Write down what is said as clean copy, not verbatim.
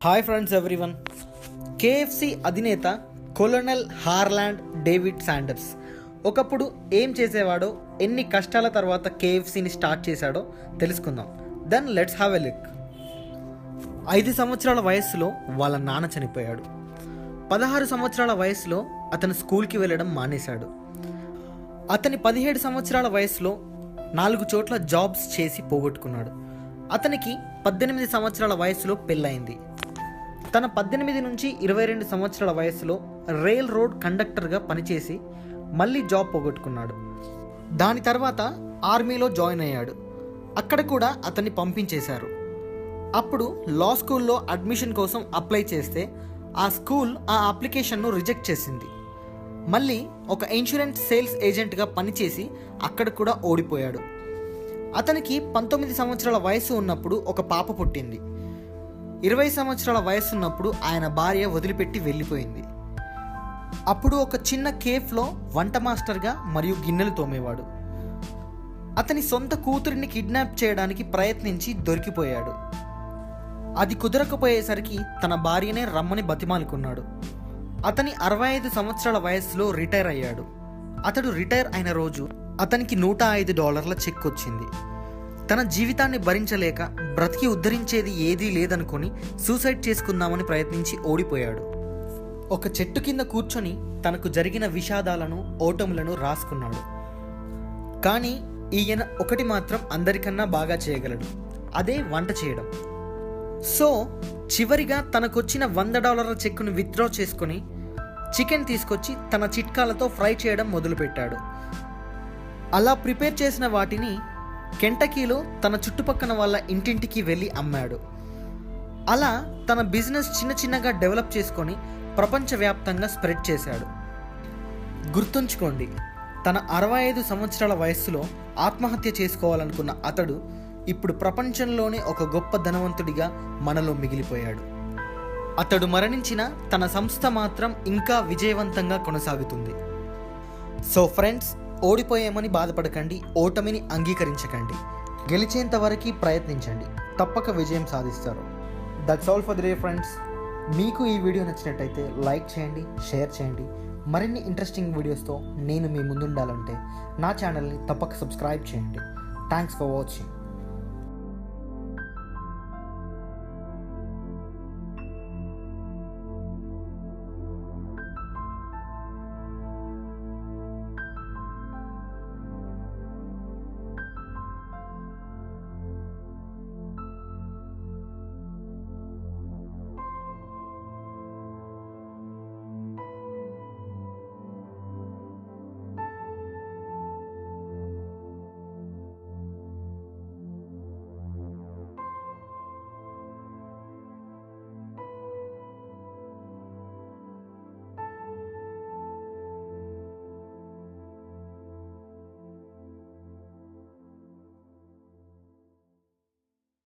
Hi friends everyone. KFC అధినేత కొలోనెల్ Harland David Sanders ఒకప్పుడు ఏం చేసేవాడో, ఎన్ని కష్టాల తర్వాత కేఎఫ్సిని స్టార్ట్ చేశాడో తెలుసుకుందాం. Then let's have a look. 5 సంవత్సరాల వయస్సులో వాళ్ళ నాన్న చనిపోయాడు. 16 సంవత్సరాల వయసులో అతను స్కూల్కి వెళ్ళడం మానేశాడు. అతని 17 సంవత్సరాల వయసులో 4 చోట్ల జాబ్స్ చేసి పోగొట్టుకున్నాడు. అతనికి 18 సంవత్సరాల వయసులో పెళ్ళయింది. తన 18 నుంచి 22 సంవత్సరాల వయసులో రైల్ రోడ్ కండక్టర్గా పనిచేసి మళ్ళీ జాబ్ పోగొట్టుకున్నాడు. దాని తర్వాత ఆర్మీలో జాయిన్ అయ్యాడు. అక్కడ కూడా అతన్ని పంపించేశారు. అప్పుడు లా స్కూల్లో అడ్మిషన్ కోసం అప్లై చేస్తే ఆ స్కూల్ ఆ అప్లికేషన్ను రిజెక్ట్ చేసింది. మళ్ళీ ఒక ఇన్సూరెన్స్ సేల్స్ ఏజెంట్గా పనిచేసి అక్కడ కూడా ఓడిపోయాడు. అతనికి 19 సంవత్సరాల వయసు ఉన్నప్పుడు ఒక పాప పుట్టింది. 20 సంవత్సరాల వయసు ఉన్నప్పుడు ఆయన భార్య వదిలిపెట్టి వెళ్ళిపోయింది. అప్పుడు ఒక చిన్న కేఫ్లో వంట మాస్టర్గా మరియు గిన్నెలు తోమేవాడు. అతని సొంత కూతురిని కిడ్నాప్ చేయడానికి ప్రయత్నించి దొరికిపోయాడు. అది కుదరకపోయేసరికి తన భార్యనే రమ్మని బతిమాలుకున్నాడు. అతని 65 సంవత్సరాల వయసులో రిటైర్ అయ్యాడు. అతడు రిటైర్ అయిన రోజు అతనికి $105 చెక్ వచ్చింది. తన జీవితాన్ని భరించలేక బ్రతికి ఉద్ధరించేది ఏదీ లేదనుకొని సూసైడ్ చేసుకుందామని ప్రయత్నించి ఓడిపోయాడు. ఒక చెట్టు కింద కూర్చొని తనకు జరిగిన విషాదాలను, ఓటములను రాసుకున్నాడు. కానీ ఈయన ఒకటి మాత్రం అందరికన్నా బాగా చేయగలడు, అదే వంట చేయడం. సో చివరిగా తనకొచ్చిన $100 చెక్కును విత్డ్రా చేసుకొని చికెన్ తీసుకొచ్చి తన చిట్కాలతో ఫ్రై చేయడం మొదలుపెట్టాడు. అలా ప్రిపేర్ చేసిన వాటిని కెంటకీలో తన చుట్టుపక్కల వాళ్ళ ఇంటింటికి వెళ్ళి అమ్మాడు. అలా తన బిజినెస్ చిన్నగా డెవలప్ చేసుకొని ప్రపంచవ్యాప్తంగా స్ప్రెడ్ చేశాడు. గుర్తుంచుకోండి, తన 65 సంవత్సరాల వయస్సులో ఆత్మహత్య చేసుకోవాలనుకున్న అతడు ఇప్పుడు ప్రపంచంలోనే ఒక గొప్ప ధనవంతుడిగా మనలో మిగిలిపోయాడు. అతడు మరణించిన తన సంస్థ మాత్రం ఇంకా విజయవంతంగా కొనసాగుతుంది. సో ఫ్రెండ్స్, ఓడిపోయామని బాధపడకండి, ఓటమిని అంగీకరించకండి, గెలిచేంత వరకు ప్రయత్నించండి, తప్పక విజయం సాధిస్తారు. That's all for the day friends. మీకు ఈ వీడియో నచ్చినట్టయితే లైక్ చేయండి, షేర్ చేయండి. మరిన్ని ఇంట్రెస్టింగ్ వీడియోస్తో నేను మీ ముందుండాలంటే నా ఛానల్ని తప్పక సబ్స్క్రైబ్ చేయండి. Thanks for watching.